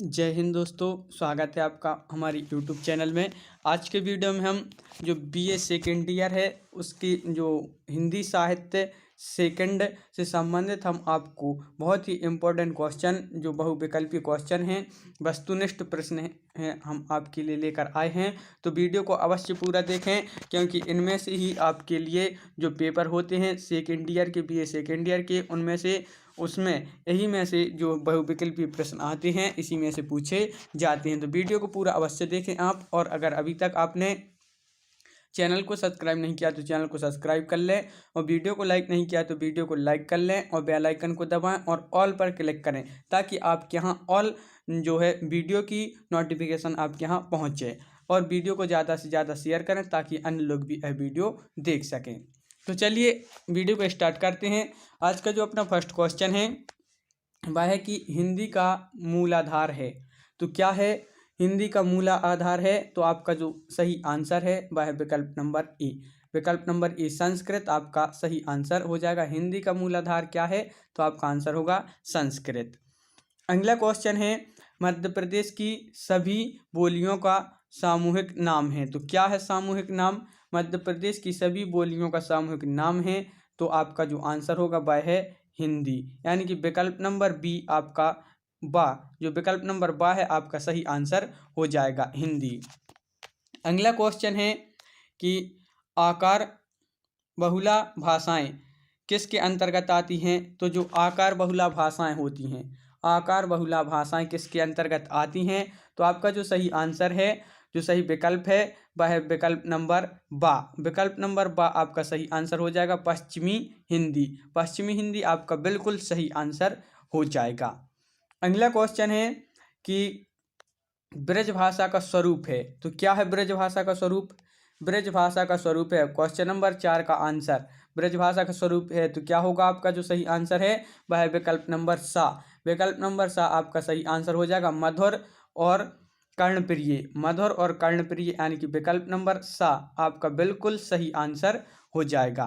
जय हिंद दोस्तों, स्वागत है आपका हमारी यूट्यूब चैनल में। आज के वीडियो में हम जो बीए सेकेंड ईयर है उसकी जो हिंदी साहित्य सेकंड से संबंधित हम आपको बहुत ही इम्पोर्टेंट क्वेश्चन जो बहुविकल्पी क्वेश्चन हैं, वस्तुनिष्ठ प्रश्न हैं, हम आपके लिए लेकर आए हैं। तो वीडियो को अवश्य पूरा देखें, क्योंकि इनमें से ही आपके लिए जो पेपर होते हैं सेकेंड ईयर के, बीए सेकेंड ईयर के, उनमें से उसमें यही में से जो बहुविकल्पी प्रश्न आते हैं इसी में से पूछे जाते हैं। तो वीडियो को पूरा अवश्य देखें आप। और अगर अभी तक आपने चैनल को सब्सक्राइब नहीं किया तो चैनल को सब्सक्राइब कर लें, और वीडियो को लाइक नहीं किया तो वीडियो को लाइक कर लें और बेल आइकन को दबाएं और ऑल पर क्लिक करें, ताकि आपके यहाँ ऑल जो है वीडियो की नोटिफिकेशन आपके यहाँ पहुँचे। और वीडियो को ज़्यादा से ज़्यादा शेयर करें ताकि अन्य लोग भी यह वीडियो देख सकें। तो चलिए वीडियो को स्टार्ट करते हैं। आज का जो अपना फर्स्ट क्वेश्चन है वह है कि हिंदी का मूलाधार है। तो क्या है हिंदी का मूला आधार है? तो आपका जो सही आंसर है वह है विकल्प नंबर ए। विकल्प नंबर ए संस्कृत आपका सही आंसर हो जाएगा। हिंदी का मूलाधार क्या है? तो आपका आंसर होगा संस्कृत। अगला क्वेश्चन है मध्य प्रदेश की सभी बोलियों का सामूहिक नाम है। तो क्या है सामूहिक नाम? मध्य प्रदेश की सभी बोलियों का सामूहिक नाम है। तो आपका जो आंसर होगा वह है हिंदी, यानी कि विकल्प नंबर बी आपका बा, जो विकल्प नंबर बा है आपका सही आंसर हो जाएगा हिंदी। अगला क्वेश्चन है कि आकार बहुला भाषाएं किसके अंतर्गत आती हैं? तो जो आकार बहुला भाषाएं होती हैं, आकार बहुला भाषाएं किसके अंतर्गत आती हैं? तो आपका जो सही आंसर है, जो सही विकल्प है वह है विकल्प नंबर बा। विकल्प नंबर बा आपका सही आंसर हो जाएगा पश्चिमी हिंदी। पश्चिमी हिंदी आपका बिल्कुल सही आंसर हो जाएगा। अगला क्वेश्चन है कि ब्रज भाषा का स्वरूप है। तो क्या है ब्रज भाषा का स्वरूप? ब्रज भाषा का स्वरूप है क्वेश्चन नंबर 4 का आंसर। ब्रज भाषा का स्वरूप है तो क्या होगा? आपका जो सही आंसर है वह है विकल्प नंबर सा। विकल्प नंबर सा आपका सही आंसर हो जाएगा मधुर और कर्णप्रिय। मधुर और कर्णप्रिय यानी कि विकल्प नंबर सा आपका बिल्कुल सही आंसर हो जाएगा।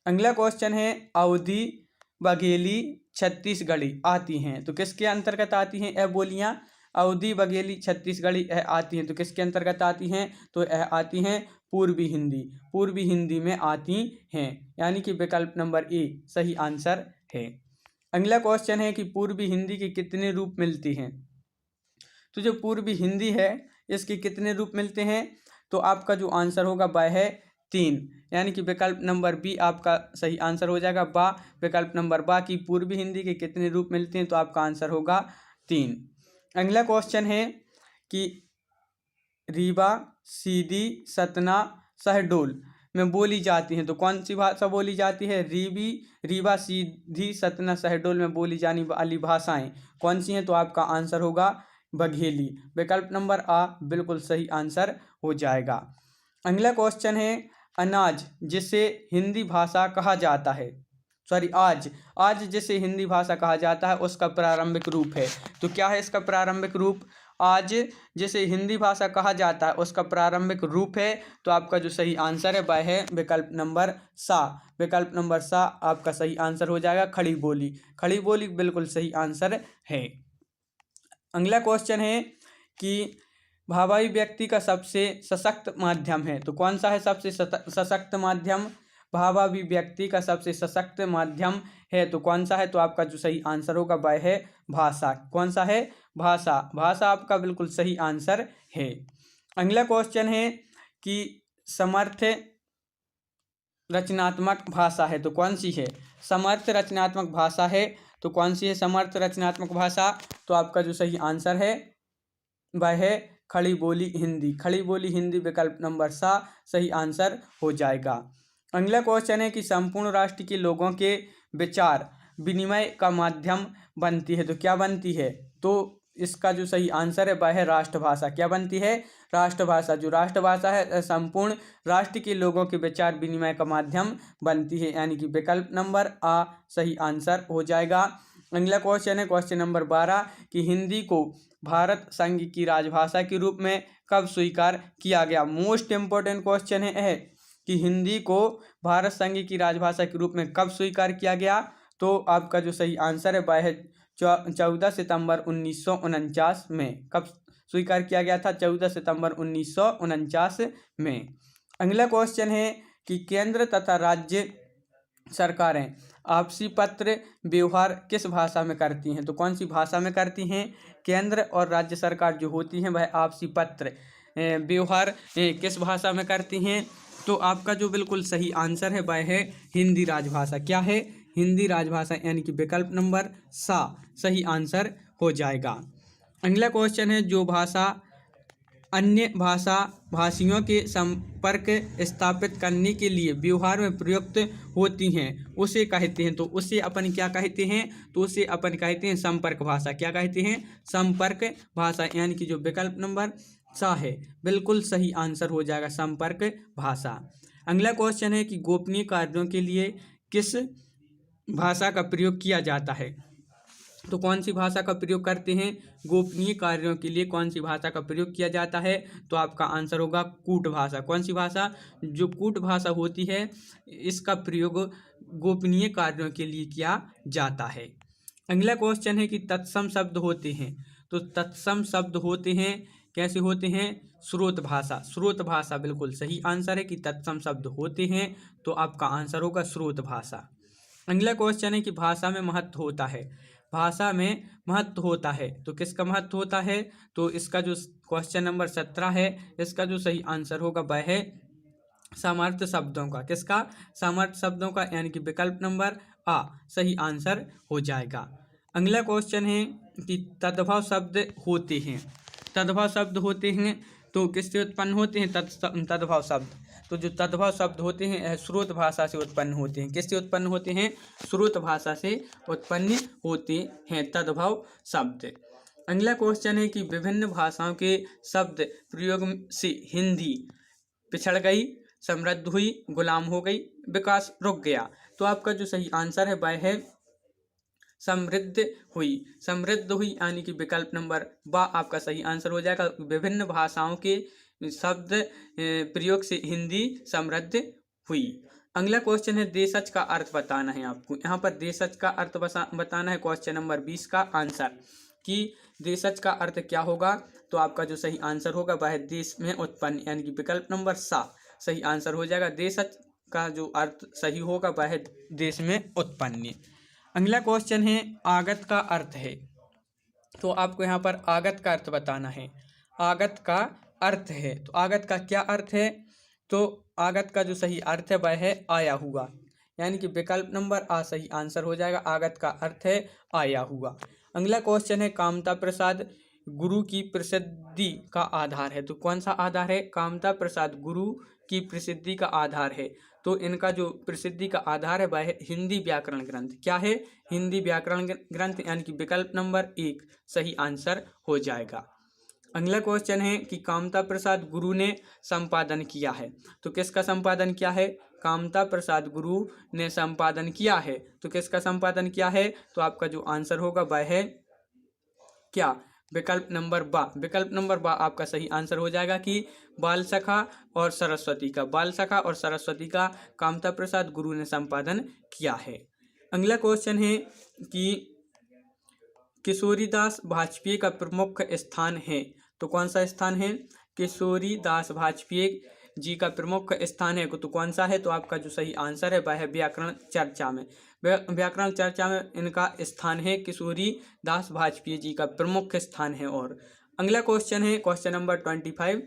अगला क्वेश्चन है अवधी बघेली छत्तीसगढ़ी आती हैं। तो किसके अंतर्गत आती हैं यह बोलियां? अवधी बघेली छत्तीसगढ़ी यह आती हैं तो किसके अंतर्गत आती हैं? तो यह आती हैं पूर्वी हिंदी। पूर्वी हिंदी में आती हैं, यानी कि विकल्प नंबर ए सही आंसर है। अगला क्वेश्चन है कि पूर्वी हिंदी के कितने रूप मिलते हैं? तो जो पूर्वी हिंदी है इसके कितने रूप मिलते हैं? तो आपका जो आंसर होगा वह है 3, यानी कि विकल्प नंबर बी आपका सही आंसर हो जाएगा बा। विकल्प नंबर बा की पूर्वी हिंदी के कितने रूप मिलते हैं? तो आपका आंसर होगा 3। अगला क्वेश्चन है कि रीवा सीधी सतना शहडोल में बोली जाती हैं। तो कौन सी भाषा बोली जाती है? रीवा सीधी सतना शहडोल में बोली जाने वाली भाषाएं कौन सी हैं? तो आपका आंसर होगा बघेली। विकल्प नंबर आ बिल्कुल सही आंसर हो जाएगा। अगला क्वेश्चन है अनाज जिसे हिंदी भाषा कहा जाता है, आज जिसे हिंदी भाषा कहा जाता है उसका प्रारंभिक रूप है। तो क्या है इसका प्रारंभिक रूप? आज जिसे हिंदी भाषा कहा जाता है उसका प्रारंभिक रूप है। तो आपका जो सही आंसर है वह है विकल्प नंबर सा। विकल्प नंबर सा आपका सही आंसर हो जाएगा खड़ी बोली। खड़ी बोली बिल्कुल सही आंसर है। अगला क्वेश्चन है कि भावाई व्यक्ति का सबसे सशक्त माध्यम है। तो कौन सा है सबसे सशक्त माध्यम? भावाभिव्यक्ति का सबसे सशक्त माध्यम है तो कौन सा है? तो आपका जो सही आंसर होगा वह है भाषा। कौन सा है? भाषा। भाषा आपका बिल्कुल सही आंसर है। अगला क्वेश्चन है कि समर्थ रचनात्मक भाषा है तो कौन सी है? समर्थ रचनात्मक भाषा है तो कौन सी है समर्थ रचनात्मक भाषा? तो आपका जो सही आंसर है वह है खड़ी बोली हिंदी। खड़ी बोली हिंदी विकल्प नंबर सा सही आंसर हो जाएगा। अगला क्वेश्चन है कि संपूर्ण राष्ट्र के लोगों के विचार विनिमय का माध्यम बनती है। तो क्या बनती है? तो इसका जो सही आंसर है वह है राष्ट्रभाषा। क्या बनती है? राष्ट्रभाषा। जो राष्ट्रभाषा है संपूर्ण राष्ट्र के लोगों के विचार विनिमय का माध्यम बनती है, यानी कि विकल्प नंबर आ सही आंसर हो जाएगा। अगला क्वेश्चन है क्वेश्चन नंबर 12 कि हिंदी को भारत संघ की राजभाषा के रूप में कब स्वीकार किया गया? मोस्ट इम्पोर्टेंट क्वेश्चन है कि हिंदी को भारत संघ की राजभाषा के रूप में कब स्वीकार किया गया? तो आपका जो सही आंसर है वह है 14 सितंबर 1949 में। कब स्वीकार किया गया था? 14 सितंबर 1949 में। अगला क्वेश्चन है कि केंद्र तथा राज्य सरकारें आपसी पत्र व्यवहार किस भाषा में करती हैं? तो कौन सी भाषा में करती हैं? केंद्र और राज्य सरकार जो होती हैं वह आपसी पत्र व्यवहार किस भाषा में करती हैं? तो आपका जो बिल्कुल सही आंसर है वह है हिंदी राजभाषा। क्या है? हिंदी राजभाषा, यानी कि विकल्प नंबर सा सही आंसर हो जाएगा। अगला क्वेश्चन है जो भाषा अन्य भाषा भाषियों के संपर्क स्थापित करने के लिए व्यवहार में प्रयुक्त होती हैं उसे कहते हैं। तो उसे अपन क्या कहते हैं? तो उसे अपन कहते हैं संपर्क भाषा। क्या कहते हैं? संपर्क भाषा, यानी कि जो विकल्प नंबर सा है बिल्कुल सही आंसर हो जाएगा, संपर्क भाषा। अगला क्वेश्चन है कि गोपनीय कार्यों के लिए किस भाषा का प्रयोग किया जाता है? तो कौन सी भाषा का प्रयोग करते हैं? गोपनीय कार्यों के लिए कौन सी भाषा का प्रयोग किया जाता है? तो आपका आंसर होगा कूट भाषा। कौन सी भाषा? जो कूट भाषा होती है इसका प्रयोग गोपनीय कार्यों के लिए किया जाता है। अगला क्वेश्चन है कि तत्सम शब्द होते हैं। तो तत्सम शब्द होते हैं कैसे होते हैं? स्रोत भाषा। स्रोत भाषा बिल्कुल सही आंसर है कि तत्सम शब्द होते हैं, तो आपका आंसर होगा स्रोत भाषा। अगला क्वेश्चन है कि भाषा में महत्व होता है। भाषा में महत्व होता है तो किसका महत्व होता है? तो इसका जो क्वेश्चन नंबर 17 है इसका जो सही आंसर होगा वह है सामर्थ्य शब्दों का। किसका? सामर्थ्य शब्दों का, यानी कि विकल्प नंबर आ सही आंसर हो जाएगा। अगला क्वेश्चन है कि तद्भव शब्द होते हैं। तद्भव शब्द होते हैं तो किससे उत्पन्न होते हैं? तद्भव शब्द। तो जो तद्भव शब्द होते हैं स्रोत भाषा से उत्पन्न होते हैं। किससे उत्पन्न होते हैं? स्रोत भाषा से उत्पन्न होते हैं तद्भव शब्द। अगला क्वेश्चन है कि विभिन्न भाषाओं के शब्द प्रयोग से हिंदी पिछड़ गई, समृद्ध हुई, गुलाम हो गई, विकास रुक गया। तो आपका जो सही आंसर है वह है समृद्ध हुई। समृद्ध हुई यानी कि विकल्प नंबर बा आपका सही आंसर हो जाएगा। विभिन्न भाषाओं के शब्द प्रयोग से हिंदी समृद्ध हुई। अगला क्वेश्चन है देशज का अर्थ बताना है आपको। यहाँ पर देशज का अर्थ बताना है क्वेश्चन नंबर 20 का आंसर कि देशज का अर्थ क्या होगा? तो आपका जो सही आंसर होगा वह है देश में उत्पन्न, यानी कि विकल्प नंबर सा सही आंसर हो जाएगा। देशज का जो अर्थ सही होगा वह है देश में उत्पन्न। अगला क्वेश्चन है आगत का अर्थ है। तो आपको यहाँ पर आगत का अर्थ बताना है। आगत का अर्थ है तो आगत का क्या अर्थ है? तो आगत का जो सही अर्थ है वह है आया हुआ, यानी कि विकल्प नंबर आ सही आंसर हो जाएगा। आगत का अर्थ है आया हुआ। अगला क्वेश्चन है कामता प्रसाद गुरु की प्रसिद्धि का आधार है। तो कौन सा आधार है? कामता प्रसाद गुरु की प्रसिद्धि का आधार है। तो इनका जो प्रसिद्धि का आधार है वह है हिंदी व्याकरण ग्रंथ। क्या है? हिंदी व्याकरण ग्रंथ, यानी कि विकल्प नंबर 1 सही आंसर हो जाएगा। अगला क्वेश्चन है कि कामता प्रसाद गुरु ने संपादन किया है। तो किसका संपादन किया है? कामता प्रसाद गुरु ने संपादन किया है। तो किसका संपादन किया है? तो आपका जो आंसर होगा वह है क्या? विकल्प नंबर बा। विकल्प नंबर बा आपका सही आंसर हो जाएगा कि बाल सखा और सरस्वती का। बाल सखा और सरस्वती का कामता प्रसाद गुरु ने संपादन किया है। अगला क्वेश्चन है कि किशोरीदास वाजपेयी का प्रमुख स्थान है। तो कौन सा स्थान है? किशोरीदास वाजपेयी जी का प्रमुख स्थान है तो कौन सा है? तो आपका जो सही आंसर है वह है व्याकरण चर्चा में। व्याकरण चर्चा में इनका स्थान है। किशोरीदास वाजपेयी जी का प्रमुख स्थान है। और अगला क्वेश्चन है क्वेश्चन नंबर 25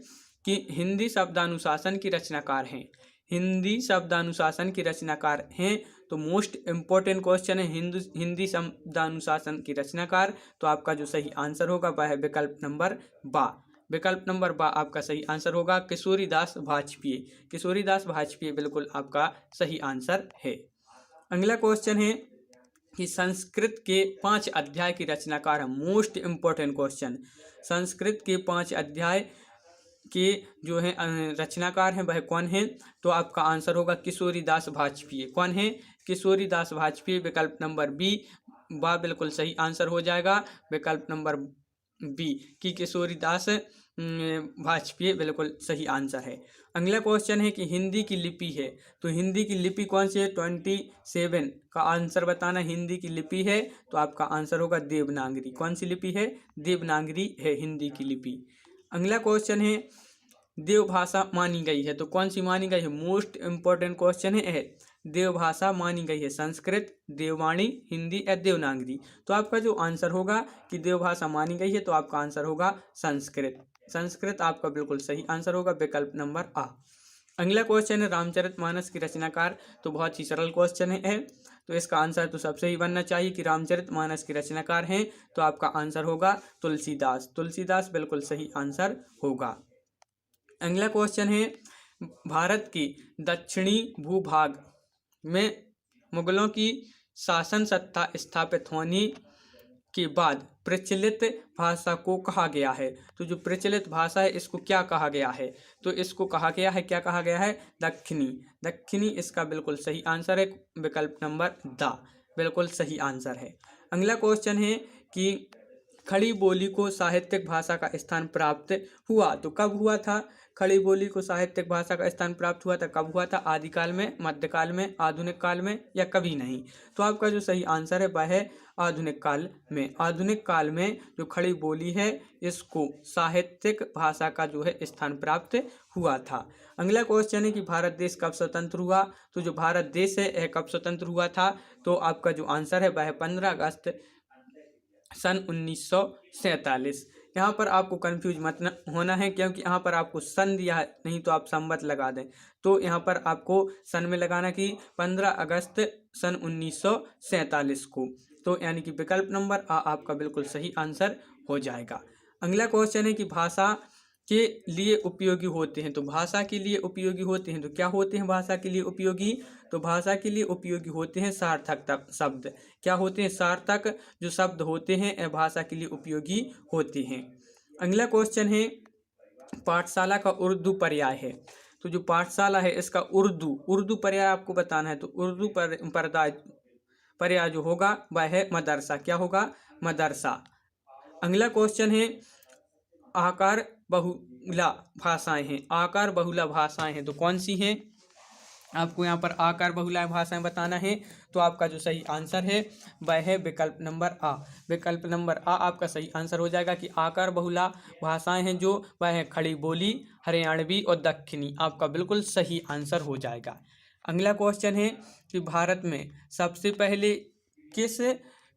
कि हिंदी शब्दानुशासन की रचनाकार हैं। हिंदी शब्दानुशासन की रचनाकार हैं तो मोस्ट इम्पोर्टेंट क्वेश्चन है हिंदी शब्दानुशासन की रचनाकार। तो आपका जो सही आंसर होगा वह है विकल्प नंबर बा। विकल्प नंबर बा आपका सही आंसर होगा किशोरीदास वाजपेयी। किशोरीदास वाजपेयी बिल्कुल आपका सही आंसर है। अगला क्वेश्चन है कि संस्कृत के 5 अध्याय की रचनाकार है। Most important question. संस्कृत के 5 अध्याय के जो है रचनाकार हैं वह कौन है? तो आपका आंसर होगा किशोरीदास वाजपेयी। कौन है? किशोरीदास वाजपेयी। विकल्प नंबर बी बा बिल्कुल सही आंसर हो जाएगा। विकल्प नंबर बी की किशोरीदास वाजपेयी बिल्कुल सही आंसर है। अगला क्वेश्चन है कि हिंदी की लिपि है, तो हिंदी की लिपि कौन सी है? 27 का आंसर बताना। हिंदी की लिपि है तो आपका आंसर होगा देवनागरी। कौन सी लिपि है? देवनागरी है हिंदी की लिपि। अगला क्वेश्चन है देवभाषा मानी गई है, तो कौन सी मानी गई है? मोस्ट इंपॉर्टेंट क्वेश्चन है। देवभाषा मानी गई है संस्कृत, देववाणी, हिंदी या देवनागरी। तो आपका जो आंसर होगा कि देवभाषा मानी गई है तो आपका आंसर होगा संस्कृत। संस्कृत आपका बिल्कुल सही आंसर होगा, विकल्प नंबर आ। अगला क्वेश्चन है रामचरितमानस की रचनाकार, तो बहुत ही सरल क्वेश्चन है, तो इसका आंसर तो सबसे ही बनना चाहिए कि रामचरितमानस के रचनाकार हैं, तो आपका आंसर होगा तुलसीदास। तुलसीदास बिल्कुल सही आंसर होगा। अगला क्वेश्चन है भारत की दक्षिणी भूभाग में मुगलों की शासन सत्ता स्थापित होने के बाद प्रचलित भाषा को कहा गया है, तो जो प्रचलित भाषा है इसको क्या कहा गया है? तो इसको कहा गया है, क्या कहा गया है? दक्षिणी। दक्षिणी इसका बिल्कुल सही आंसर है, विकल्प नंबर द बिल्कुल सही आंसर है। अगला क्वेश्चन है कि खड़ी बोली को साहित्यिक भाषा का स्थान प्राप्त हुआ, तो कब हुआ था? खड़ी बोली को साहित्यिक भाषा का स्थान प्राप्त हुआ था, कब हुआ था? आदिकाल में, मध्यकाल में, आधुनिक काल में या कभी नहीं? तो आपका जो सही आंसर है वह है आधुनिक काल में। आधुनिक काल में जो खड़ी बोली है इसको साहित्यिक भाषा का जो है स्थान प्राप्त हुआ था। अगला क्वेश्चन है कि भारत देश कब स्वतंत्र हुआ, तो जो भारत देश है यह कब स्वतंत्र हुआ था? तो आपका जो आंसर है वह 15 अगस्त सन 1947। यहाँ पर आपको कंफ्यूज मत होना है, क्योंकि यहाँ पर आपको सन दिया है, नहीं तो आप संवत लगा दें, तो यहाँ पर आपको सन में लगाना कि 15 अगस्त सन 1947 को, तो यानी कि विकल्प नंबर आ आपका बिल्कुल सही आंसर हो जाएगा। अगला क्वेश्चन है कि भाषा के लिए उपयोगी होते हैं, तो भाषा के लिए उपयोगी होते हैं, तो क्या होते हैं भाषा के लिए उपयोगी? तो भाषा के लिए उपयोगी होते हैं सार्थक शब्द। क्या होते हैं? सार्थक जो शब्द होते हैं यह भाषा के लिए उपयोगी होते हैं। अगला क्वेश्चन है पाठशाला का उर्दू पर्याय है, तो जो पाठशाला है इसका उर्दू पर्याय आपको बताना है, तो उर्दू पर्याय जो होगा वह है मदरसा। क्या होगा? मदरसा। अगला क्वेश्चन है आकार बहुला भाषाएं हैं, आकार बहुला भाषाएं हैं, तो कौन सी हैं? आपको यहाँ पर आकार बहुला भाषाएं बताना है, तो आपका जो सही आंसर है वह है विकल्प नंबर आ। विकल्प नंबर आ आपका सही आंसर हो जाएगा कि आकार बहुला भाषाएं हैं जो वह है खड़ी बोली, हरियाणवी और दक्षिणी। आपका बिल्कुल सही आंसर हो जाएगा। अगला क्वेश्चन है कि भारत में सबसे पहले किस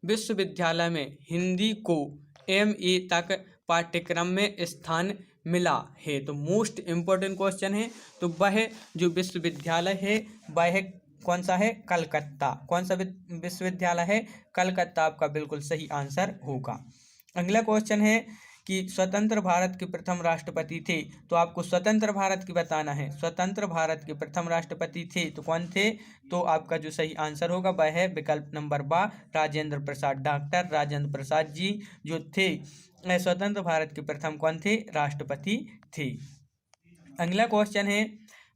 विश्वविद्यालय में हिंदी को MA तक पाठ्यक्रम में स्थान मिला है? तो मोस्ट इम्पोर्टेंट क्वेश्चन है, तो वह जो विश्वविद्यालय है वह कौन सा है? कलकत्ता। कौन सा विश्वविद्यालय है? कलकत्ता आपका बिल्कुल सही आंसर होगा। अगला क्वेश्चन है कि स्वतंत्र भारत के प्रथम राष्ट्रपति थे, तो आपको स्वतंत्र भारत की बताना है। स्वतंत्र भारत के प्रथम राष्ट्रपति थे तो कौन थे? तो आपका जो सही आंसर होगा वह है विकल्प नंबर बा राजेंद्र प्रसाद। डॉक्टर राजेंद्र प्रसाद जी जो थे स्वतंत्र भारत के प्रथम कौन थे? राष्ट्रपति थे। अगला क्वेश्चन है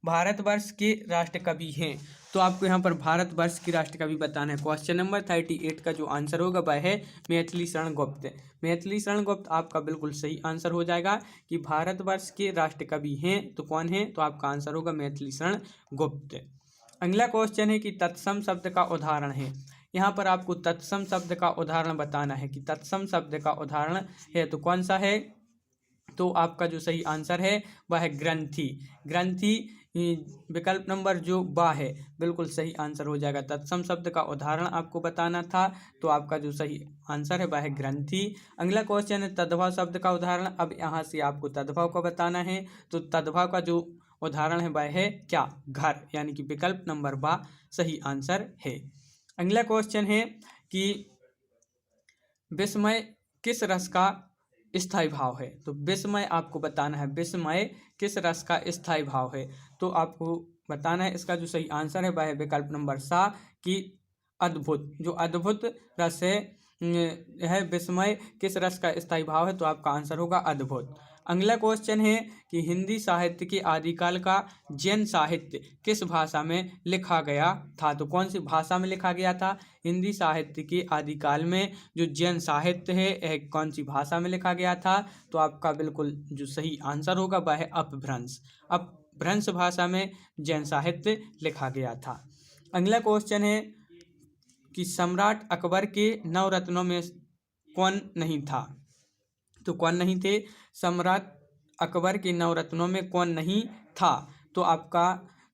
भारतवर्ष के राष्ट्र कवि हैं, तो आपको यहाँ पर भारतवर्ष की राष्ट्र कवि बताना है। क्वेश्चन नंबर 38 का जो आंसर होगा वह है मैथिली शरण गुप्त। मैथिली शरण गुप्त आपका बिल्कुल सही आंसर हो जाएगा कि भारतवर्ष के राष्ट्र कवि हैं तो कौन है? तो आपका आंसर होगा मैथिली शरण गुप्त। अगला क्वेश्चन है कि तत्सम शब्द का उदाहरण है, यहाँ पर आपको तत्सम शब्द का उदाहरण बताना है कि तत्सम शब्द का उदाहरण है तो कौन सा है? तो आपका जो सही आंसर है वह है ग्रंथि। ग्रंथि विकल्प नंबर जो बा है बिल्कुल सही आंसर हो जाएगा। तत्सम शब्द का उदाहरण आपको बताना था, तो आपका जो सही आंसर है वह है ग्रंथि। अगला क्वेश्चन है तद्भव शब्द का उदाहरण। अब यहाँ से आपको तद्भव का बताना है, तो तद्भव का जो उदाहरण है वह है क्या? घर, यानी कि विकल्प नंबर बा सही आंसर है। अगला क्वेश्चन है कि विस्मय किस रस का स्थायी भाव है, तो विस्मय आपको बताना है। विस्मय किस रस का स्थायी भाव है, तो आपको बताना है। इसका जो सही आंसर है वह है विकल्प नंबर सा कि अद्भुत। जो अद्भुत रस है यह विस्मय किस रस का स्थायी भाव है? तो आपका आंसर होगा अद्भुत। अगला क्वेश्चन है कि हिंदी साहित्य के आदिकाल का जैन साहित्य किस भाषा में लिखा गया था? तो कौन सी भाषा में लिखा गया था? हिंदी साहित्य के आदिकाल में जो जैन साहित्य है यह कौन सी भाषा में लिखा गया था? तो आपका बिल्कुल जो सही आंसर होगा वह है अपभ्रंश। अपभ्रंश भाषा में जैन साहित्य लिखा गया था। अगला क्वेश्चन है कि सम्राट अकबर के नवरत्नों में कौन नहीं था? तो कौन नहीं थे? सम्राट अकबर के नवरत्नों में कौन नहीं था? तो आपका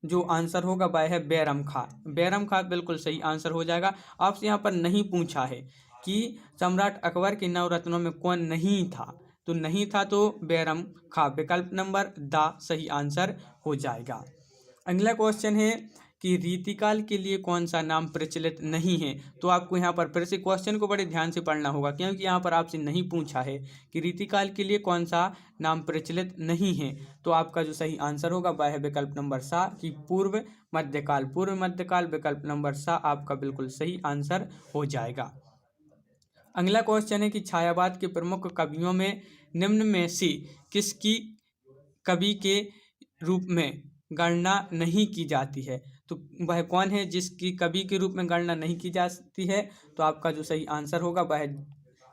जो आंसर होगा वह है बैरम खां। बैरम खां बिल्कुल सही आंसर हो जाएगा। आपसे यहाँ पर नहीं पूछा है कि सम्राट अकबर के नवरत्नों में कौन नहीं था, तो नहीं था तो बैरम खां विकल्प नंबर द सही आंसर हो जाएगा। अगला क्वेश्चन है कि रीतिकाल के लिए कौन सा नाम प्रचलित नहीं है? तो आपको यहाँ पर फिर से क्वेश्चन को बड़े ध्यान से पढ़ना होगा, क्योंकि यहाँ पर आपसे नहीं पूछा है कि रीतिकाल के लिए कौन सा नाम प्रचलित नहीं है। तो आपका जो सही आंसर होगा वह है विकल्प नंबर सा कि पूर्व मध्यकाल। पूर्व मध्यकाल विकल्प नंबर सा आपका बिल्कुल सही आंसर हो जाएगा। अगला क्वेश्चन है कि छायावाद के प्रमुख कवियों में निम्न में से किसकी कवि के रूप में गणना नहीं की जाती है? तो वह कौन है जिसकी कवि के रूप में गणना नहीं की जाती है? तो आपका जो सही आंसर होगा वह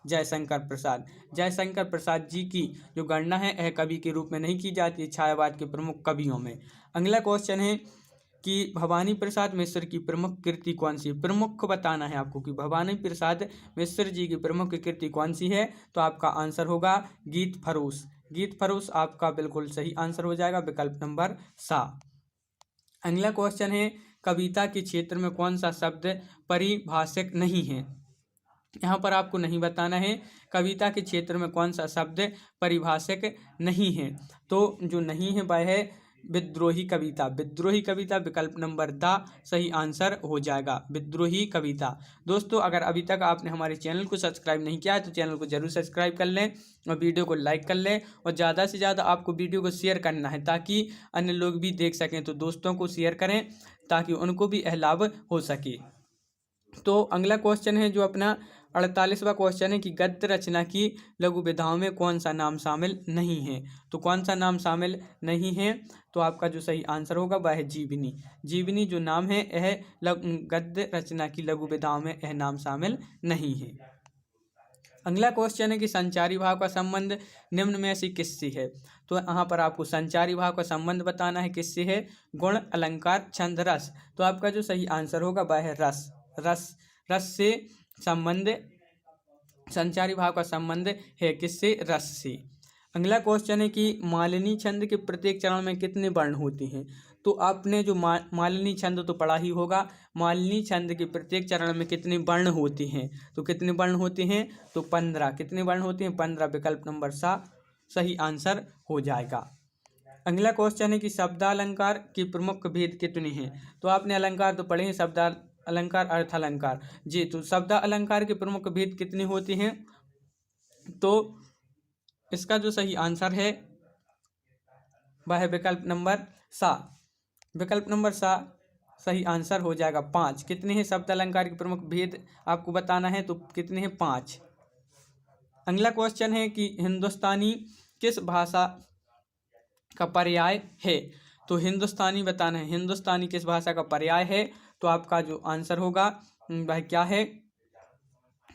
जयशंकर प्रसाद। जयशंकर प्रसाद जी की जो गणना है यह कवि के रूप में नहीं की जाती है छायावाद के प्रमुख कवियों में। अगला क्वेश्चन है कि भवानी प्रसाद मिश्र की प्रमुख कृति कौन सी है? प्रमुख बताना है आपको कि भवानी प्रसाद मिश्र जी की प्रमुख कृति कौन सी है? तो आपका आंसर होगा गीत फरोश। गीत फरोश आपका बिल्कुल सही आंसर हो जाएगा विकल्प नंबर सा। अगला क्वेश्चन है कविता के क्षेत्र में कौन सा शब्द परिभाषक नहीं है? यहाँ पर आपको नहीं बताना है कविता के क्षेत्र में कौन सा शब्द परिभाषक नहीं है। तो जो नहीं है वह है विद्रोही कविता। विद्रोही कविता विकल्प नंबर द सही आंसर हो जाएगा, विद्रोही कविता। दोस्तों अगर अभी तक आपने हमारे चैनल को सब्सक्राइब नहीं किया है तो चैनल को जरूर सब्सक्राइब कर लें और वीडियो को लाइक कर लें, और ज़्यादा से ज़्यादा आपको वीडियो को शेयर करना है ताकि अन्य लोग भी देख सकें। तो दोस्तों को शेयर करें ताकि उनको भी यह लाभ हो सके। तो अगला क्वेश्चन है जो अपना 48वां क्वेश्चन है कि गद्य रचना की लघु विधाओं में कौन सा नाम शामिल नहीं है? तो कौन सा नाम शामिल नहीं है? तो आपका जो सही आंसर होगा वह है जीवनी। जीवनी जो नाम है यह गद्य रचना की लघु विधाओं में यह नाम शामिल नहीं है। अगला क्वेश्चन है कि संचारी भाव का संबंध निम्न में से किससे है? तो यहाँ पर आपको संचारी भाव का संबंध बताना है किससे है? गुण, अलंकार, छंद, रस। तो आपका जो सही आंसर होगा वह है रस। रस से संबंध, संचारी भाव का संबंध है किससे? रस से। अगला क्वेश्चन है कि मालिनी छंद के प्रत्येक चरण में कितने वर्ण होते हैं? तो आपने जो मालिनी छंद तो पढ़ा ही होगा। मालिनी छंद के प्रत्येक चरण में कितने वर्ण होते हैं? तो कितने वर्ण होते हैं? तो 15। कितने वर्ण होते हैं? 15 विकल्प नंबर सा सही आंसर हो जाएगा। अगला क्वेश्चन है कि शब्दालंकार के प्रमुख भेद कितने हैं? तो आपने अलंकार तो पढ़े हैं, शब्द अलंकार, अर्थ अलंकार जी। तो शब्द अलंकार के प्रमुख भेद कितने होते हैं? तो इसका जो सही आंसर है वह है विकल्प नंबर सा। विकल्प नंबर सा सही आंसर हो जाएगा 5। कितने हैं शब्द अलंकार के प्रमुख भेद आपको बताना है, तो कितने हैं? 5। अगला क्वेश्चन है कि हिंदुस्तानी किस भाषा का पर्याय है? तो हिंदुस्तानी बताना है, हिंदुस्तानी किस भाषा का पर्याय है? तो आपका जो आंसर होगा वह क्या है?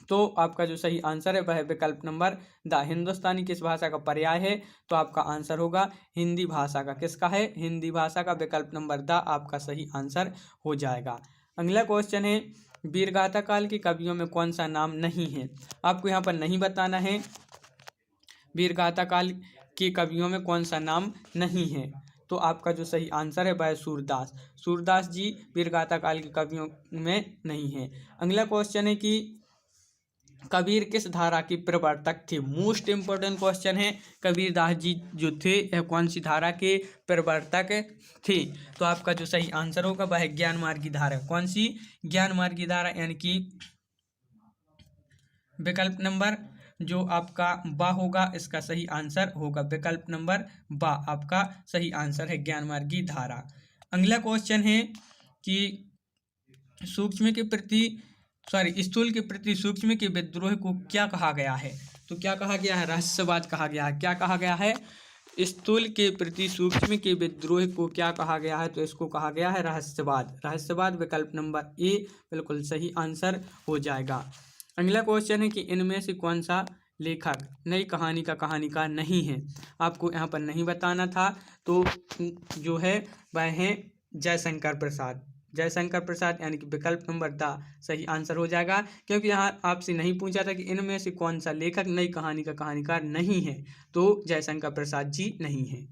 तो आपका जो सही आंसर है वह विकल्प नंबर द। हिंदुस्तानी किस भाषा का पर्याय है? तो आपका आंसर होगा हिंदी भाषा का। किसका है? हिंदी भाषा का। विकल्प नंबर द आपका सही आंसर हो जाएगा। अगला क्वेश्चन है वीरगाथा काल के कवियों में कौन सा नाम नहीं है? आपको यहाँ पर नहीं बताना है वीरगाथा काल के कवियों में कौन सा नाम नहीं है। तो आपका जो सही आंसर है वह सूरदास। सूरदास जी वीरगाथा काल के कवियों में नहीं है। अगला क्वेश्चन है कि कबीर किस धारा के प्रवर्तक थे? मोस्ट इंपोर्टेंट क्वेश्चन है। कबीरदास जी जो थे यह कौन सी धारा के प्रवर्तक थे? तो आपका जो सही आंसर होगा वह ज्ञान मार्ग की धारा। कौन सी? ज्ञान मार्ग की धारा, यानी कि विकल्प नंबर जो आपका बा होगा इसका सही आंसर होगा विकल्प नंबर बा आपका सही आंसर है ज्ञान मार्गी धारा। अगला क्वेश्चन है कि सूक्ष्म के प्रति स्थूल के प्रति सूक्ष्म के विद्रोह को क्या कहा गया है? तो क्या कहा गया है? रहस्यवाद कहा गया है। क्या कहा गया है? स्थूल के प्रति सूक्ष्म के विद्रोह को क्या कहा गया है? तो इसको कहा गया है रहस्यवाद। रहस्यवाद विकल्प नंबर ए बिल्कुल सही आंसर हो जाएगा। अगला क्वेश्चन है कि इनमें से कौन सा लेखक नई कहानी का कहानीकार नहीं है? आपको यहाँ पर नहीं बताना था, तो जो है वह है जयशंकर प्रसाद। जयशंकर प्रसाद यानी कि विकल्प नंबर द सही आंसर हो जाएगा, क्योंकि यहाँ आपसे नहीं पूछा था कि इनमें से कौन सा लेखक नई कहानी का कहानीकार नहीं है, तो जयशंकर प्रसाद जी नहीं है।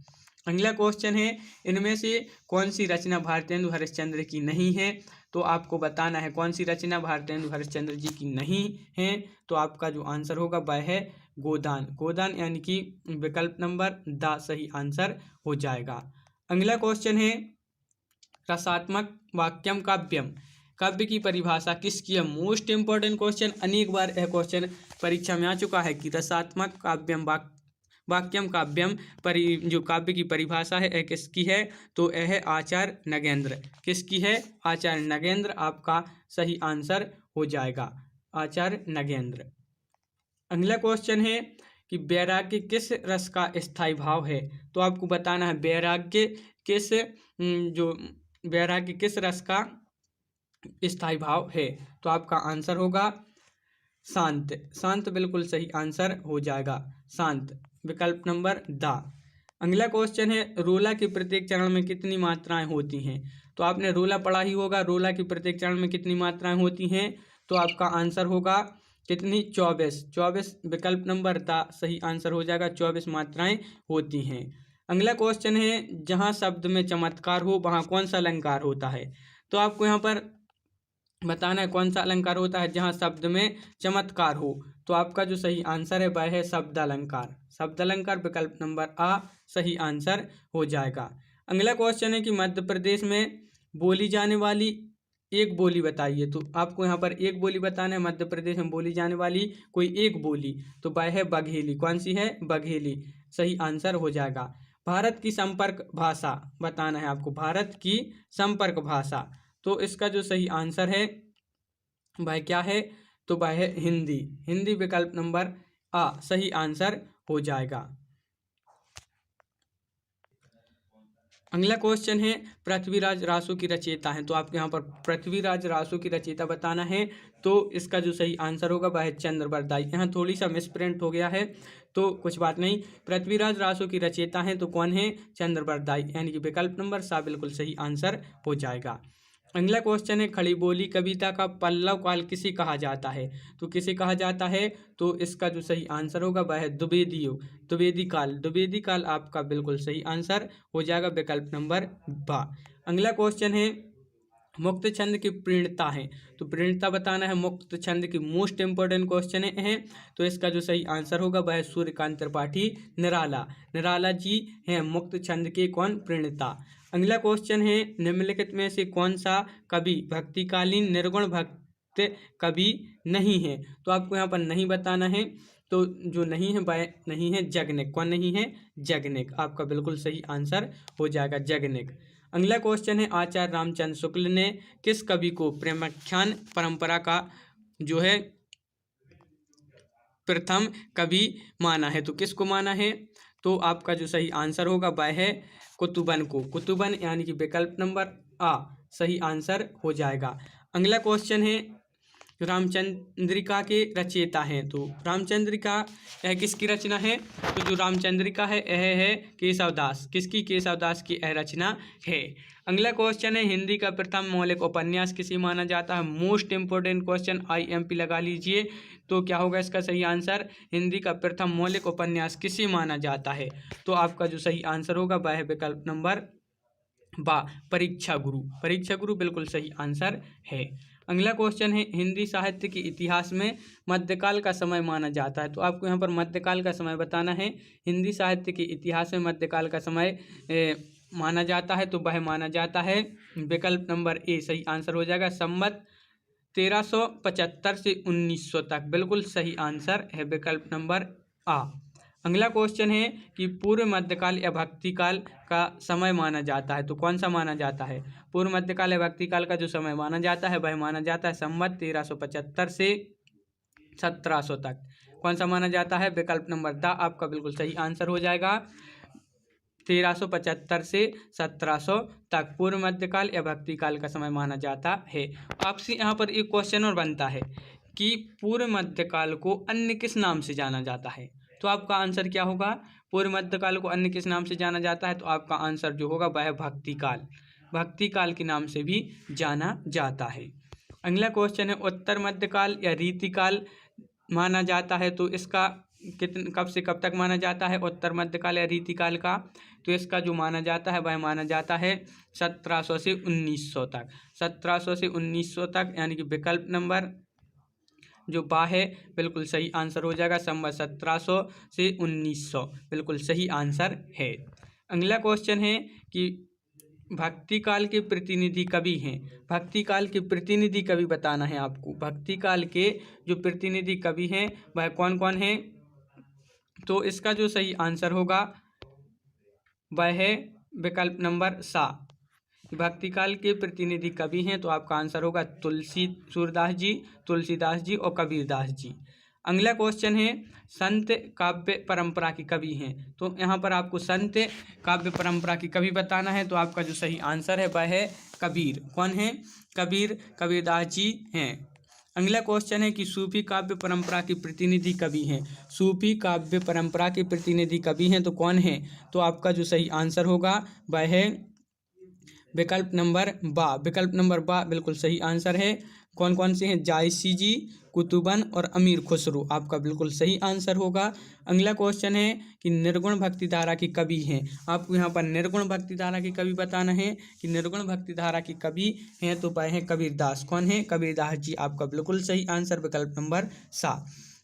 अगला क्वेश्चन है इनमें से कौन सी रचना भारतेंदु हरिश्चंद्र की नहीं है? तो आपको बताना है कौन सी रचना भारतेंदु हरिश्चंद्र जी की नहीं है। तो आपका जो आंसर होगा वह है गोदान। गोदान यानी कि विकल्प नंबर द सही आंसर हो जाएगा। अगला क्वेश्चन है रसात्मक वाक्यम काव्यम। काव्य की परिभाषा किसकी है? मोस्ट इंपॉर्टेंट क्वेश्चन, अनेक बार यह क्वेश्चन परीक्षा में आ चुका है कि रसात्मक काव्यम वाक्यम काव्यम जो काव्य की परिभाषा है किसकी है? तो यह है आचार्य नगेंद्र। किसकी है? आचार्य नगेंद्र आपका सही आंसर हो जाएगा, आचार्य नगेंद्र। अगला क्वेश्चन है कि वैराग्य किस रस का स्थायी भाव है? तो आपको बताना है वैराग्य किस रस का स्थायी भाव है? तो आपका आंसर होगा शांत। शांत बिल्कुल सही आंसर हो जाएगा, शांत विकल्प नंबर द। अगला क्वेश्चन है रोला के प्रत्येक चरण में कितनी मात्राएं होती हैं? तो आपने रोला पढ़ा ही होगा, रोला के प्रत्येक चरण में कितनी मात्राएं होती हैं? तो आपका आंसर होगा कितनी? 24। 24 विकल्प नंबर द सही आंसर हो जाएगा, 24 मात्राएं होती हैं। अगला क्वेश्चन है जहां शब्द में चमत्कार हो वहां कौन सा अलंकार होता है? तो आपको यहाँ पर बताना है कौन सा अलंकार होता है जहां शब्द में चमत्कार हो। तो आपका जो सही आंसर है वह है शब्द अलंकार। शब्द अलंकार विकल्प नंबर आ सही आंसर हो जाएगा। अगला क्वेश्चन है कि मध्य प्रदेश में बोली जाने वाली एक बोली बताइए। तो आपको यहाँ पर एक बोली बताना है, मध्य प्रदेश में बोली जाने वाली कोई एक बोली, तो वह है बघेली। कौन सी है? बघेली सही आंसर हो जाएगा। भारत की संपर्क भाषा बताना है आपको, भारत की संपर्क भाषा। तो इसका जो सही आंसर है वह क्या है? तो वह है हिंदी। हिंदी विकल्प नंबर आ सही आंसर हो जाएगा। अगला क्वेश्चन है पृथ्वीराज रासो की रचयिता है। तो आपको यहाँ पर पृथ्वीराज रासो की रचयिता बताना है, तो इसका जो सही आंसर होगा वह है चंद्रबरदाई। यहाँ थोड़ी सा मिसप्रिंट हो गया है, तो कुछ बात नहीं। पृथ्वीराज रासो की रचयिता है तो कौन है? चंद्रबरदाई, यानी कि विकल्प नंबर सा बिल्कुल सही आंसर हो जाएगा। अगला क्वेश्चन है खड़ी बोली कविता का पल्लव काल किसे कहा जाता है? तो किसे कहा जाता है? तो इसका जो सही आंसर होगा वह है द्विवेदी युग, द्विवेदी काल। द्विवेदी काल आपका बिल्कुल सही आंसर हो जाएगा, विकल्प नंबर बा। अगला क्वेश्चन है मुक्त छंद की प्रणेता है। तो प्रणेता बताना है मुक्त छंद की, मोस्ट इंपोर्टेंट क्वेश्चन है। तो इसका जो सही आंसर होगा वह है सूर्यकांत त्रिपाठी निराला। निराला जी हैं मुक्त छंद के कौन? प्रणेता। अगला क्वेश्चन है निम्नलिखित में से कौन सा कवि भक्तिकालीन निर्गुण भक्त कवि नहीं है? तो आपको यहाँ पर नहीं बताना है, तो जो नहीं है वह नहीं है जगनेक। कौन नहीं है? जगनेक आपका बिल्कुल सही आंसर हो जाएगा, जगनेक। अगला क्वेश्चन है आचार्य रामचंद्र शुक्ल ने किस कवि को प्रेमाख्यान परंपरा का जो है प्रथम कवि माना है? तो किसको माना है? तो आपका जो सही आंसर होगा वह है कुतुबन को। कुतुबन यानी कि विकल्प नंबर आ सही आंसर हो जाएगा। अगला क्वेश्चन है रामचंद्रिका के रचयिता हैं। तो रामचंद्रिका यह किसकी रचना है? तो जो रामचंद्रिका है यह है केशवदास। किसकी? केशवदास की यह रचना है। अगला क्वेश्चन है हिंदी का प्रथम मौलिक उपन्यास किसे माना जाता है? मोस्ट इंपोर्टेंट क्वेश्चन, IMP लगा लीजिए। तो क्या होगा इसका सही आंसर? हिंदी का प्रथम मौलिक उपन्यास किसे माना जाता है? तो आपका जो सही आंसर होगा वह है विकल्प नंबर बा परीक्षा गुरु। परीक्षा गुरु बिल्कुल सही आंसर है। अगला क्वेश्चन है हिंदी साहित्य के इतिहास में मध्यकाल का समय माना जाता है। तो आपको यहाँ पर मध्यकाल का समय बताना है। हिंदी साहित्य के इतिहास में मध्यकाल का समय माना जाता है, तो वह माना जाता है विकल्प नंबर ए सही आंसर हो जाएगा, संवत 1375 से 1900 तक। बिल्कुल सही आंसर है विकल्प नंबर आ। अगला क्वेश्चन है कि पूर्व मध्यकाल या भक्तिकाल का समय माना जाता है, तो कौन सा माना जाता है? पूर्व मध्यकाल या भक्तिकाल का जो समय माना जाता है वह माना जाता है संवत 1375 से 1700 तक। कौन सा माना जाता है? विकल्प नंबर द आपका बिल्कुल सही आंसर हो जाएगा। 1375 से 1700 तक पूर्व मध्यकाल या भक्तिकाल का समय माना जाता है। आपसे यहाँ पर एक क्वेश्चन और बनता है कि पूर्व मध्यकाल को अन्य किस नाम से जाना जाता है, तो आपका आंसर क्या होगा? पूर्व मध्यकाल को अन्य किस नाम से जाना जाता है, तो आपका आंसर जो होगा वह भक्तिकाल, भक्तिकाल के नाम से भी जाना जाता है। अगला क्वेश्चन है उत्तर मध्यकाल या रीतिकाल माना जाता है, तो इसका कब से कब तक माना जाता है उत्तर मध्यकाल या रीतिकाल का? तो इसका जो माना जाता है वह माना जाता है 1700 से 1900 तक। 1700 से 1900 तक, यानी कि विकल्प नंबर जो बा है बिल्कुल सही आंसर हो जाएगा। संवत 1700 से 1900 बिल्कुल सही आंसर है। अगला क्वेश्चन है कि भक्तिकाल के प्रतिनिधि कवि हैं। भक्तिकाल के प्रतिनिधि कवि बताना है आपको। भक्तिकाल के जो प्रतिनिधि कवि हैं वह कौन कौन हैं? तो इसका जो सही आंसर होगा वह है विकल्प नंबर सा। भक्तिकाल के प्रतिनिधि कवि हैं, तो आपका आंसर होगा सूरदास जी, तुलसीदास जी और कबीरदास जी। अगला क्वेश्चन है संत काव्य परंपरा के कवि हैं, तो यहाँ पर आपको संत काव्य परंपरा के कवि बताना है। तो आपका जो सही आंसर है वह है कबीर। कौन है? कबीर, कबीरदास जी हैं। अगला क्वेश्चन है कि सूफी काव्य परंपरा के प्रतिनिधि कवि हैं। सूफी काव्य परंपरा के प्रतिनिधि कवि हैं, तो कौन है? तो आपका जो सही आंसर होगा वह है विकल्प नंबर बा। विकल्प नंबर बा बिल्कुल सही आंसर है। कौन कौन से हैं? जायसी जी, कुतुबन और अमीर खुसरो आपका बिल्कुल सही आंसर होगा। अगला क्वेश्चन है कि निर्गुण भक्तिधारा के कवि हैं। आपको यहाँ पर निर्गुण भक्तिधारा के कवि बताना है कि निर्गुण भक्तिधारा के कवि हैं, तो वह हैं कबीरदास। कौन है? कबीरदास जी आपका बिल्कुल सही आंसर, विकल्प नंबर सा।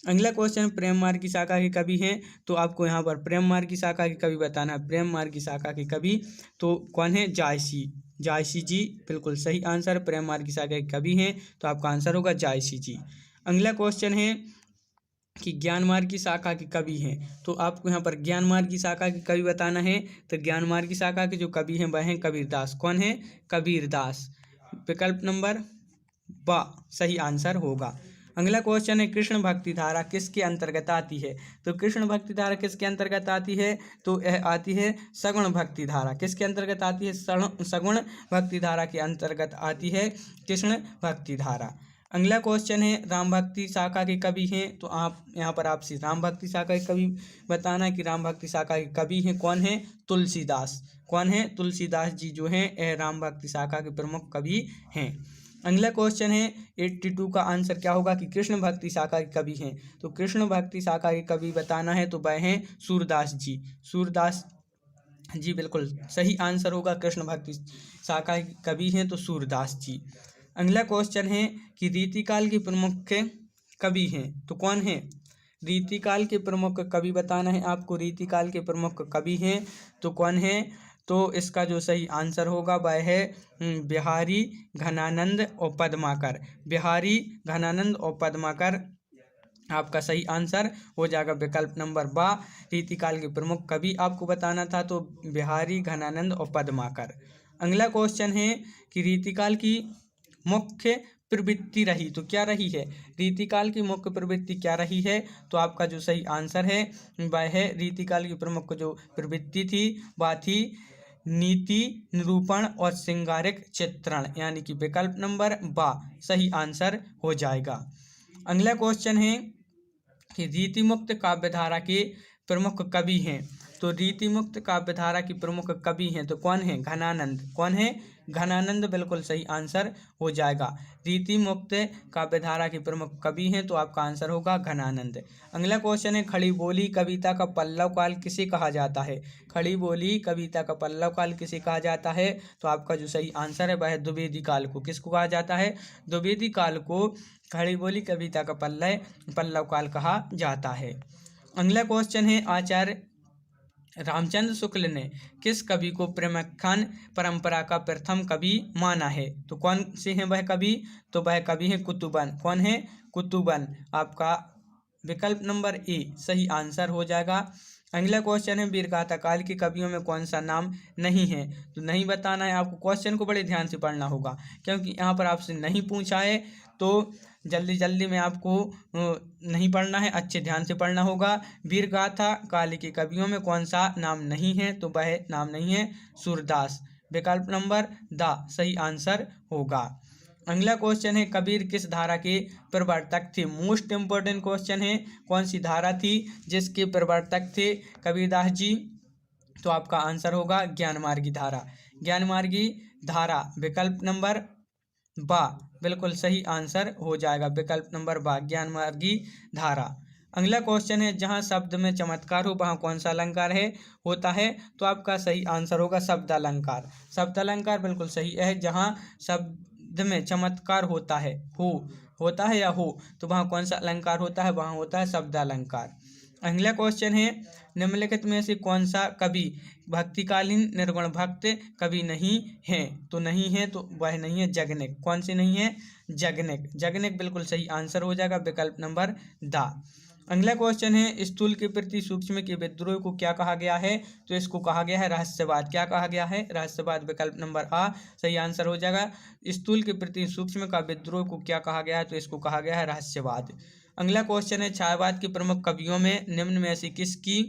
अगला क्वेश्चन प्रेम मार्ग की शाखा के कवि हैं, तो आपको यहाँ पर प्रेम मार्ग की शाखा के कवि बताना है। प्रेम मार्ग की शाखा के कवि तो कौन है? जायसी, जायसी जी बिल्कुल सही आंसर। प्रेम मार्ग की शाखा के कवि हैं, तो आपका आंसर होगा जायसी जी। अगला क्वेश्चन है कि ज्ञान मार्ग की शाखा के कवि हैं, तो आपको यहाँ पर ज्ञान मार्ग की शाखा के कवि बताना है। तो ज्ञान मार्ग की शाखा के जो कवि हैं वह हैं कबीरदास। कौन है? कबीरदास। विकल्प नंबर बा सही आंसर होगा। अगला क्वेश्चन है कृष्ण भक्ति धारा किसके अंतर्गत आती है? तो कृष्ण भक्ति धारा किसके अंतर्गत आती है? तो यह आती है सगुण भक्ति धारा। किसके अंतर्गत आती है? सगुण भक्ति धारा के अंतर्गत आती है कृष्ण भक्ति धारा। अगला क्वेश्चन है राम भक्ति शाखा के कवि हैं, तो आप यहाँ पर आपसे राम भक्ति शाखा के कवि बताना है कि राम भक्ति शाखा के कवि हैं कौन है? तुलसीदास। कौन है? तुलसीदास जी जो हैं यह राम भक्ति शाखा के प्रमुख कवि हैं। अगला क्वेश्चन है 82 का आंसर क्या होगा कि कृष्ण भक्ति शाखा के कवि हैं, तो कृष्ण भक्ति शाखा के कवि बताना है, तो वह हैं सूरदास जी। सूरदास जी बिल्कुल सही आंसर होगा। कृष्ण भक्ति शाखा के कवि हैं तो सूरदास जी। अगला क्वेश्चन है कि रीतिकाल के प्रमुख कवि हैं, तो कौन है? रीतिकाल के प्रमुख कवि बताना है आपको। रीतिकाल के प्रमुख कवि हैं तो कौन है? तो इसका जो सही आंसर होगा वह है बिहारी, घनानंद और पद्माकर। बिहारी, घनानंद और पद्माकर आपका सही आंसर हो जाएगा। विकल्प नंबर बा रीतिकाल के प्रमुख कवि आपको बताना था, तो बिहारी, घनानंद और पद्माकर। अगला क्वेश्चन है कि रीतिकाल की मुख्य प्रवृत्ति रही तो क्या रही है? रीतिकाल की मुख्य प्रवृत्ति क्या रही है? तो आपका जो सही आंसर है वह है रीतिकाल की प्रमुख जो प्रवृत्ति थी वह थी नीति निरूपण और श्रृंगारिक चित्रण, यानी कि विकल्प नंबर बा सही आंसर हो जाएगा। अगला क्वेश्चन है कि रीतिमुक्त काव्यधारा के प्रमुख कवि हैं, तो रीतिमुक्त काव्यधारा की प्रमुख कवि हैं तो कौन है? घनानंद। कौन है? घनानंद बिल्कुल सही आंसर हो जाएगा। रीतिमुक्त काव्यधारा के प्रमुख कवि हैं तो आपका आंसर होगा घनानंद। अगला क्वेश्चन है खड़ी बोली कविता का पल्लव काल किसे कहा जाता है? खड़ी बोली कविता का पल्लव काल किसे कहा जाता है? तो आपका जो सही आंसर है वह है द्विवेदी काल को। किसको कहा जाता है? द्विवेदी काल को खड़ी बोली कविता का पल्लव काल कहा जाता है। अगला क्वेश्चन है आचार्य रामचंद्र शुक्ल ने किस कवि को प्रेमाख्यान परंपरा का प्रथम कवि माना है? तो कौन से हैं वह कवि? तो वह कवि है कुतुबन। कौन है? कुतुबन आपका विकल्प नंबर ए सही आंसर हो जाएगा। अगला क्वेश्चन है वीरगाथा काल के कवियों में कौन सा नाम नहीं है। तो नहीं बताना है आपको, क्वेश्चन को बड़े ध्यान से पढ़ना होगा क्योंकि यहाँ पर आपसे नहीं पूछा है, तो जल्दी जल्दी में आपको नहीं पढ़ना है, अच्छे ध्यान से पढ़ना होगा। वीरगाथा काल के कवियों में कौन सा नाम नहीं है, तो वह नाम नहीं है सूरदास। विकल्प नंबर द सही आंसर होगा। अगला क्वेश्चन है कबीर किस धारा के प्रवर्तक थे। मोस्ट इम्पोर्टेंट क्वेश्चन है, कौन सी धारा थी जिसके प्रवर्तक थे कबीरदास जी। तो आपका आंसर होगा ज्ञानमार्गी धारा। ज्ञानमार्गी धारा विकल्प नंबर बा बिल्कुल सही आंसर हो जाएगा। विकल्प नंबर बा ज्ञानमार्गी धारा। अगला क्वेश्चन है जहाँ शब्द में चमत्कार हो वहाँ कौन सा अलंकार है होता है। तो आपका सही आंसर होगा शब्द अलंकार। शब्द अलंकार बिल्कुल सही है। जहाँ शब्द में चमत्कार होता है होता है या हो, तो वहाँ कौन सा अलंकार होता है, वहाँ होता है शब्द अलंकार। अगला क्वेश्चन है निम्नलिखित में से कौन सा कवि भक्तिकालीन निर्गुण भक्त कवि नहीं है। तो नहीं है तो वह नहीं है जगनेक। कौन सी नहीं है, जगनेक। जगनेक बिल्कुल सही आंसर हो जाएगा। विकल्प नंबर द। अगला क्वेश्चन है स्थूल के प्रति सूक्ष्म के विद्रोह को क्या कहा गया है। तो इसको कहा गया है रहस्यवाद। क्या कहा गया है, रहस्यवाद। विकल्प नंबर आ सही आंसर हो जाएगा। स्थूल के प्रति सूक्ष्म का विद्रोह को क्या कहा गया है, तो इसको कहा गया है रहस्यवाद। अगला क्वेश्चन है छायावाद के प्रमुख कवियों में निम्न में से किसकी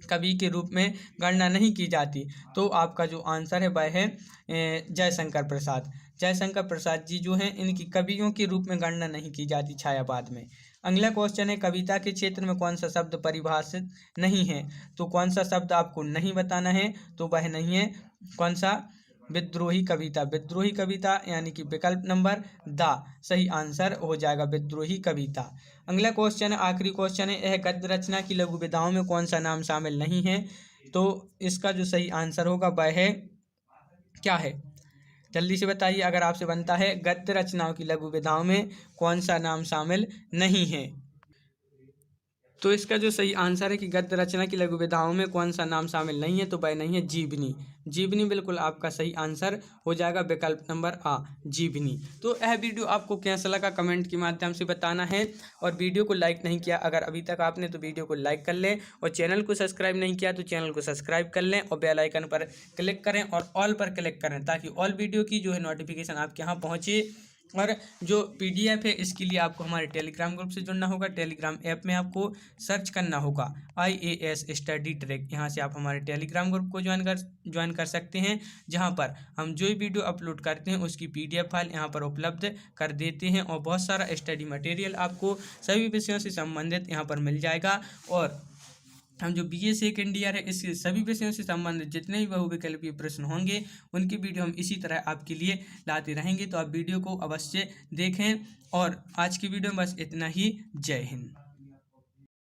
कवि के रूप में गणना नहीं की जाती। तो आपका जो आंसर है वह है जयशंकर प्रसाद। जयशंकर प्रसाद जी जो हैं इनकी कवियों के रूप में गणना नहीं की जाती छायावाद में। अगला क्वेश्चन है कविता के क्षेत्र में कौन सा शब्द परिभाषित नहीं है। तो कौन सा शब्द आपको नहीं बताना है, तो वह नहीं है कौन सा, विद्रोही कविता। विद्रोही कविता यानी कि विकल्प नंबर द सही आंसर हो जाएगा, विद्रोही कविता। अगला क्वेश्चन है आखिरी क्वेश्चन है यह गद्य रचना की लघु विधाओं में कौन सा नाम शामिल नहीं है। तो इसका जो सही आंसर होगा वह है क्या है, जल्दी से बताइए। अगर आपसे बनता है गद्य रचनाओं की लघु विधाओं में कौन सा नाम शामिल नहीं है, तो इसका जो सही आंसर है कि गद्य रचना की लघु विधाओं में कौन सा नाम शामिल नहीं है, तो वह नहीं है जीवनी। जीवनी बिल्कुल आपका सही आंसर हो जाएगा। विकल्प नंबर आ जीवनी। तो यह वीडियो आपको कैसा लगा कमेंट के माध्यम से बताना है। और वीडियो को लाइक नहीं किया अगर अभी तक आपने, तो वीडियो को लाइक कर लें। और चैनल को सब्सक्राइब नहीं किया तो चैनल को सब्सक्राइब कर लें और बेल आइकन पर क्लिक करें और ऑल पर क्लिक करें ताकि ऑल वीडियो की जो है नोटिफिकेशन आपके यहाँ पहुँचे। और जो PDF है इसके लिए आपको हमारे टेलीग्राम ग्रुप से जुड़ना होगा। टेलीग्राम ऐप में आपको सर्च करना होगा IAS स्टडी ट्रैक। यहाँ से आप हमारे टेलीग्राम ग्रुप को ज्वाइन कर सकते हैं, जहाँ पर हम जो वीडियो अपलोड करते हैं उसकी PDF फाइल यहाँ पर उपलब्ध कर देते हैं। और बहुत सारा स्टडी मटेरियल आपको सभी विषयों से संबंधित यहाँ पर मिल जाएगा। और हम जो BA सेकेंड ईयर है इसके सभी विषयों से संबंधित जितने भी बहुविकल्पीय प्रश्न होंगे उनकी वीडियो हम इसी तरह आपके लिए लाते रहेंगे। तो आप वीडियो को अवश्य देखें। और आज की वीडियो में बस इतना ही। जय हिंद।